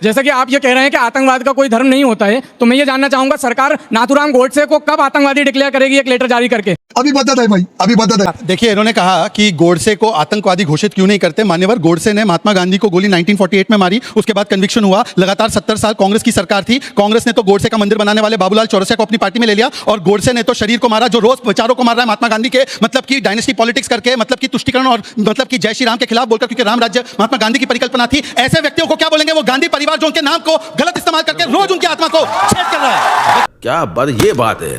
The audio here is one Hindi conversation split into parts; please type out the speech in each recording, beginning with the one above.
जैसा कि आप ये कह रहे हैं कि आतंकवाद का कोई धर्म नहीं होता है, तो मैं ये जानना चाहूंगा सरकार नाथूराम गोडसे को कब आतंकवादी डिक्लेयर करेगी एक लेटर जारी करके? अभी बता है भाई, अभी बता है। देखिए, इन्होंने कहा कि गोडसे को आतंकवादी घोषित क्यों नहीं करते। मान्यवर गोडसे ने महात्मा गांधी को गोली 1948 में मारी, उसके बाद कन्विक्शन हुआ। लगातार 70 साल कांग्रेस की सरकार थी। कांग्रेस ने तो गोडसे का मंदिर बनाने वाले बाबूलाल चौरसिया को अपनी पार्टी में ले लिया, और गोडसे ने तो शरीर को मारा, जो रोज विचारों को मार रहा है महात्मा गांधी के, मतलब कि डायनेस्टी पॉलिटिक्स करके, मतलब कि तुष्टिकरण और मतलब कि जय श्री राम के खिलाफ बोलकर, क्योंकि राम राज्य महात्मा गांधी की परिकल्पना थी। ऐसे व्यक्तियों को क्या बोलेंगे? वो गांधी परिवार जो उनके नाम को गलत इस्तेमाल करके रोज उनकी आत्मा को छेद कर रहा है। क्या ये बात है।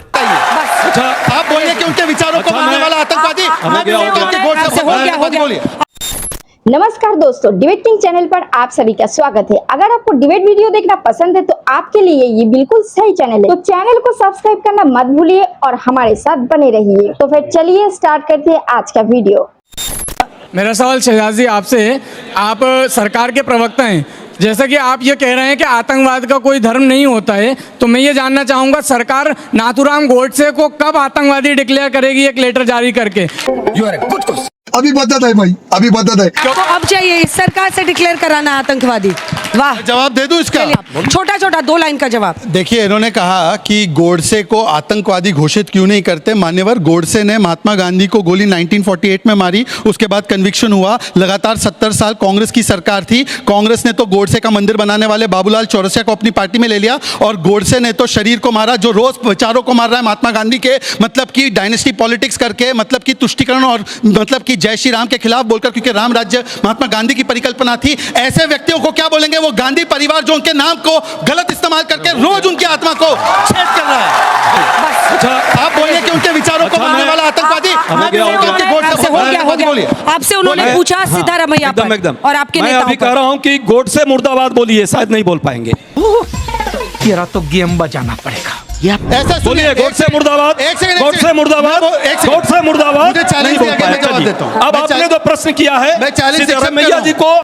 अच्छा, आप बोलिए कि उनके विचारों को मारने वाला आतंकवादी, मैं भी बोलता हूं कि गोडसे को मारने वाला बोलिए। नमस्कार दोस्तों, डिबेट किंग चैनल पर आप सभी का स्वागत है। अगर आपको डिबेट वीडियो देखना पसंद है तो आपके लिए ये बिल्कुल सही चैनल है, तो चैनल को सब्सक्राइब करना मत भूलिए और हमारे साथ बने रहिए। तो फिर चलिए स्टार्ट करते हैं आज का वीडियो। मेरा सवाल शहजाद जी आपसे है, आप सरकार के प्रवक्ता हैं, जैसा कि आप ये कह रहे हैं कि आतंकवाद का कोई धर्म नहीं होता है, तो मैं ये जानना चाहूंगा सरकार नाथूराम गोडसे को कब आतंकवादी डिक्लेयर करेगी एक लेटर जारी करके? अभी बता है भाई, अभी बता है। तो अब चाहिए इस सरकार से डिक्लेयर कराना आतंकवादी। वाह, जवाब दे दूं इसका? छोटा छोटा 2 लाइन का जवाब। देखिए, इन्होंने कहा कि गोडसे को आतंकवादी घोषित क्यों नहीं करते। मान्यवर गोडसे ने महात्मा गांधी को गोली 1948 में मारी, उसके बाद कन्विक्शन हुआ। लगातार 70 साल कांग्रेस की सरकार थी। कांग्रेस ने तो गोडसे का मंदिर बनाने वाले बाबूलाल चौरसिया को अपनी पार्टी में ले लिया, और गोडसे ने तो शरीर को मारा, जो रोज विचारों को मार रहा है महात्मा गांधी के, मतलब कि डायनेस्टी पॉलिटिक्स करके, मतलब कि तुष्टिकरण और मतलब कि जय श्री राम के खिलाफ बोलकर, क्योंकि राम राज्य महात्मा गांधी की परिकल्पना थी। ऐसे व्यक्तियों को क्या बोलेंगे? वो गांधी परिवार जो उनके नाम को गलत इस्तेमाल करके रोज उनकी आत्मा को छेद कर रहा है। अच्छा, आप बोलिए कि उनके विचारों को मारने वाला आतंकवादी, मैं भी बोलता हूं कि गोडसे को मारने वाला बोलिए। आपसे उन्होंने पूछा सिद्धारमैया पर एकदम और आपके मैं नेताओं अभी पर। कह रहा हूं कि गोडसे मुर्दाबाद बोलिए, शायद नहीं बोल पाएंगे। तेरा तो गेम बजाना पड़ेगा। ऐसा बोलिए, गोडसे मुर्दाबाद, गोडसे मुर्दाबाद, गोडसे मुर्दाबाद। मुझे चैलेंज नहीं बोल दिया गया, मैं जवाब पाए। देता हूं। अब आपने तो प्रश्न किया है, मैं चैलेंज सिद्धारमैया जी को।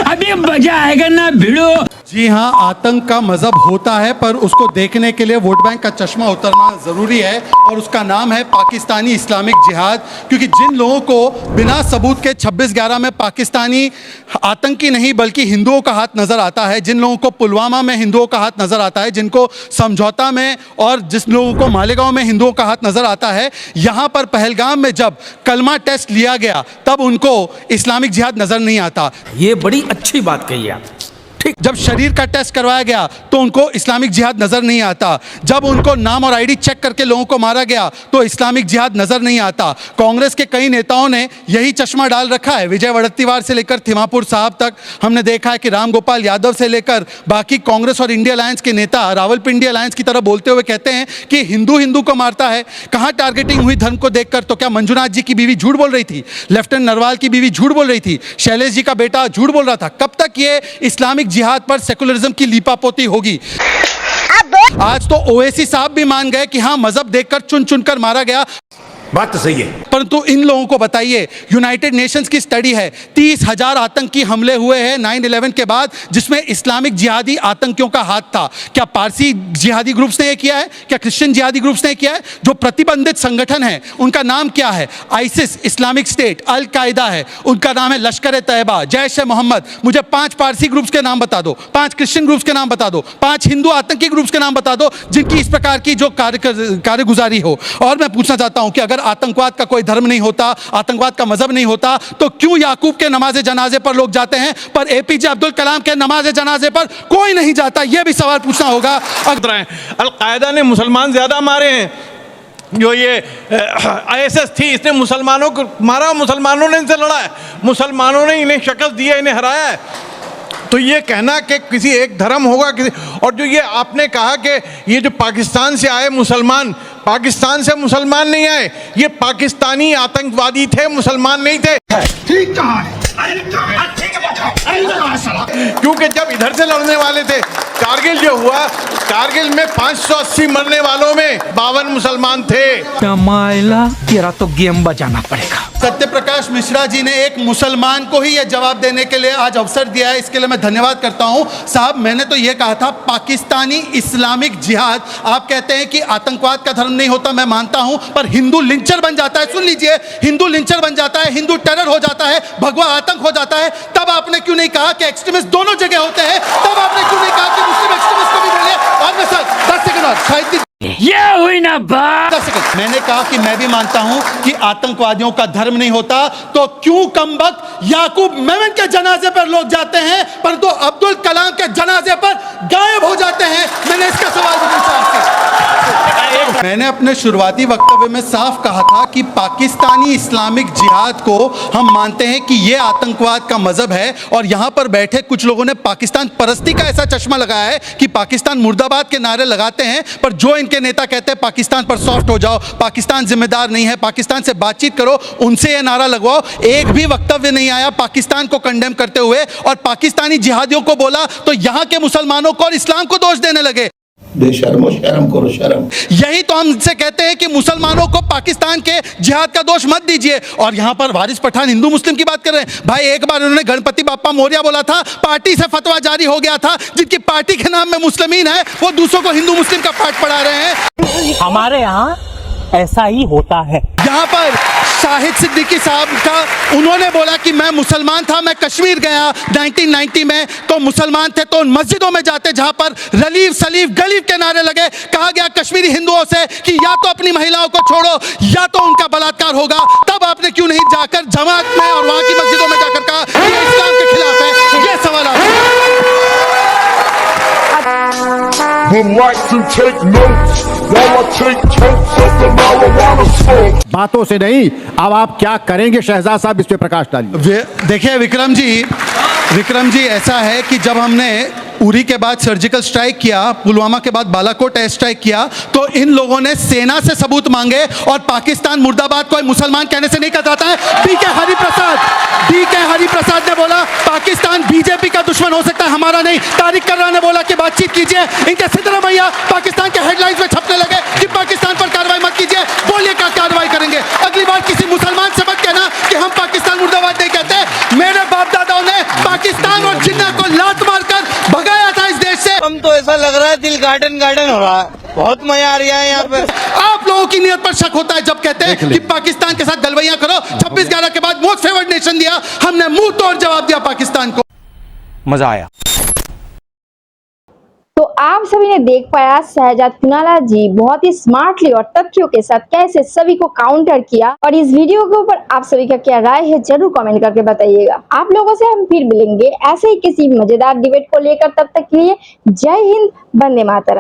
अभी मजा आएगा ना भिड़ो। जी हाँ, आतंक का मजहब होता है, पर उसको देखने के लिए वोट बैंक का चश्मा उतरना जरूरी है, और उसका नाम है पाकिस्तानी इस्लामिक जिहाद। क्योंकि जिन लोगों को बिना सबूत के 26/11 में पाकिस्तानी आतंकी नहीं बल्कि हिंदुओं का हाथ नजर आता है, जिन लोगों को पुलवामा में हिंदुओं का हाथ नजर आता है, जिनको समझौता में और जिस लोगों को मालेगांव में हिंदुओं का हाथ नजर आता है, यहाँ पर पहलगाम में जब कलमा टेस्ट लिया गया तब उनको इस्लामिक जिहाद नजर नहीं आता। ये बड़ी अच्छी बात कही आप। जब शरीर का टेस्ट करवाया गया तो उनको इस्लामिक जिहाद नजर नहीं आता। जब उनको नाम और आईडी चेक करके लोगों को मारा गया तो इस्लामिक जिहाद नजर नहीं आता। कांग्रेस के कई नेताओं ने यही चश्मा डाल रखा है। विजय वड़त्तीवार से लेकर थिमापुर साहब तक हमने देखा है कि राम गोपाल यादव से लेकर बाकी कांग्रेस और इंडिया अलायंस के नेता रावलपिंडी अलायंस की तरह बोलते हुए कहते हैं कि हिंदू हिंदू को मारता है। कहाँ टारगेटिंग हुई धर्म को देखकर? तो क्या मंजुनाथ जी की बीवी झूठ बोल रही थी? लेफ्टिनेंट नरवाल की बीवी झूठ बोल रही थी? शैलेश जी का बेटा झूठ बोल रहा था? कब तक ये इस्लामिक जिहाद पर सेकुलरिज्म की लीपापोती होगी? आज तो ओवैसी साहब भी मान गए कि हाँ, मजहब देखकर चुन चुनकर मारा गया। बात तो सही है, परंतु इन लोगों को बताइए, यूनाइटेड नेशंस की स्टडी है, 30,000 आतंकी हमले हुए हैं 9/11 के बाद, जिसमें इस्लामिक जिहादी आतंकियों का हाथ था। क्या पारसी जिहादी ग्रुप्स ने यह किया है? क्या क्रिश्चियन जिहादी ग्रुप्स ने किया है? जो प्रतिबंधित संगठन है उनका नाम क्या है? आइसिस, इस्लामिक स्टेट, अल कायदा है, उनका नाम है लश्कर तैयबा, जैश ए मोहम्मद। मुझे 5 पारसी ग्रुप्स के नाम बता दो, 5 क्रिश्चियन ग्रुप्स के नाम बता दो, 5 हिंदू आतंकी ग्रुप्स के नाम बता दो जिनकी इस प्रकार की जो कार्यगुजारी हो। और मैं पूछना चाहता हूं कि अगर आतंकवाद का कोई धर्म नहीं होता, आतंकवाद का मजहब नहीं होता, तो क्यों याकूब के नमाज जनाजे पर लोग जाते हैं पर एपीजे अब्दुल कलाम के नमाज जनाजे पर कोई नहीं जाता? यह भी सवाल पूछना होगा। अल कायदा ने मुसलमान ज्यादा मारे हैं। जो ये आईएसएस थी, इसने मुसलमानों को मारा, मुसलमानों ने इनसे लड़ा है, मुसलमानों ने इन्हें शिकस्त दी है, इन्हें हराया है। तो ये कहना कि किसी एक धर्म होगा किसी, और जो ये आपने कहा कि ये जो पाकिस्तान से आए मुसलमान, पाकिस्तान से मुसलमान नहीं आए, ये पाकिस्तानी आतंकवादी थे, मुसलमान नहीं थे। ठीक कहा है। क्योंकि जब इधर से लड़ने वाले थे, कारगिल जो हुआ कारगिल में 580 मरने वालों में 52 मुसलमान थे। मायला तेरा तो गेम बजाना पड़ेगा। सत्य प्रकाश मिश्रा जी ने एक मुसलमान को ही यह जवाब देने के लिए आज अवसर दिया है, इसके लिए मैं धन्यवाद करता हूं। साहब, मैंने तो यह कहा था पाकिस्तानी इस्लामिक जिहाद, आप कहते हैं कि आतंकवाद का धर्म नहीं होता, मैं मानता हूं, पर हिंदू लिंचर बन जाता है। सुन लीजिए, हिंदू लिंचर बन जाता है, हिंदू टेरर हो जाता है, भगवा आतंक हो जाता है। तब आपने क्यों नहीं कहा कि एक्सट्रीमिस्ट दोनों जगह होते हैं? तब आपने क्यों नहीं कहा कि मुस्लिम एक्सट्रीमिस्ट को भी बोलिए? और मैं सर 10 सेकंड और शायद ये हुई ना बात। 10 सेकंड। मैंने कहा कि मैं भी मानता हूं कि आतंकवादियों का धर्म नहीं होता, तो क्यों कमबख्त याकूब मेमन के जनाजे पर लोग जाते हैं परंतु अब्दुल कलाम के जनाजे पर गायब हो जाते हैं? मैंने इसका सवाल भी पूछा आपसे। मैंने अपने शुरुआती वक्तव्य में साफ कहा था कि पाकिस्तानी इस्लामिक जिहाद को हम मानते हैं कि यह आतंकवाद का मजहब है, और यहां पर बैठे कुछ लोगों ने पाकिस्तान परस्ती का ऐसा चश्मा लगाया है कि पाकिस्तान मुर्दाबाद के नारे लगाते हैं, पर जो इनके नेता कहते हैं पाकिस्तान पर सॉफ्ट हो जाओ, पाकिस्तान जिम्मेदार नहीं है, पाकिस्तान से बातचीत करो, उनसे यह नारा लगवाओ, एक भी वक्तव्य नहीं आया पाकिस्तान को कंडेम करते हुए। और पाकिस्तानी जिहादियों को बोला तो यहां के मुसलमानों को और इस्लाम को दोष देने लगे। बेशर्मो, शर्म करो, शर्म। यही तो हम इनसे कहते हैं कि मुसलमानों को पाकिस्तान के जिहाद का दोष मत दीजिए। और यहां पर वारिस पठान हिंदू मुस्लिम की बात कर रहे हैं। भाई, एक बार उन्होंने गणपति बाप्पा मौर्य बोला था, पार्टी से फतवा जारी हो गया था, जिनकी पार्टी के नाम में मुस्लिमीन है वो दूसरों को हिंदू मुस्लिम का पाठ पढ़ा रहे हैं। हमारे यहाँ ऐसा ही होता है। यहाँ पर शाहिद सिद्दीकी साहब का, उन्होंने बोला कि मैं मुसलमान था, मैं कश्मीर गया 1990 में, तो मुसलमान थे तो उन मस्जिदों में जाते जहां पर रलीफ सलीफ गलीफ के नारे लगे। कहा गया कश्मीरी हिंदुओं से कि या तो अपनी महिलाओं को छोड़ो या तो उनका बलात्कार होगा। तब आपने क्यों नहीं जाकर जमात में और वहां की मस्जिदों में जाकर कहा कि ये इस्लाम के खिलाफ है? ये सवाल आपसे। बातों से नहीं, अब आप क्या करेंगे शहजाद साहब, इस पे प्रकाश डालिए। देखिए विक्रम जी, ऐसा है कि जब हमने उरी के बाद सर्जिकल स्ट्राइक किया, पुलवामा के बाद बालाकोट एयर स्ट्राइक किया, तो इन लोगों ने सेना से सबूत मांगे, और पाकिस्तान मुर्दाबाद कोई मुसलमान कहने से नहीं कतराता है। डी के हरिप्रसाद ने बोला पाकिस्तान बीजेपी का दुश्मन हो सकता है, हमारा नहीं। तारिक कर्रा ने बोला कि बातचीत कीजिए। इनके सिद्धरा भैया पाकिस्तान के हेडलाइंस में छपने लगे कि पाकिस्तान पर कार्रवाई मत कीजिए। बोलिए क्या कार्रवाई करेंगे? अगली बार किसी मुसलमान से मत कहना कि हम पाकिस्तान मुर्दाबाद नहीं कहते। मेरे बाप दादाओं ने पाकिस्तान और जिन्ना को लात मारकर भगाया था इस देश से। हम तो ऐसा लग रहा है दिल गार्डन हो रहा है, बहुत मजा आ रहा है यहाँ पे। आप लोगों की नियत पर शक होता है जब कहते हैं कि पाकिस्तान के साथ गलवैया करो। 26/11 के बाद मोस्ट फेवर्ड नेशन दिया, हमने मुंह तोड़ जवाब दिया पाकिस्तान को। मजा आया। तो आप सभी ने देख पाया शहजाद कुनाला जी बहुत ही स्मार्टली और तथ्यों के साथ कैसे सभी को काउंटर किया। और इस वीडियो के ऊपर आप सभी का क्या राय है जरूर कमेंट करके बताइएगा। आप लोगों से हम फिर मिलेंगे ऐसे ही किसी मजेदार डिबेट को लेकर। तब तक के लिए जय हिंद, वंदे मातरम।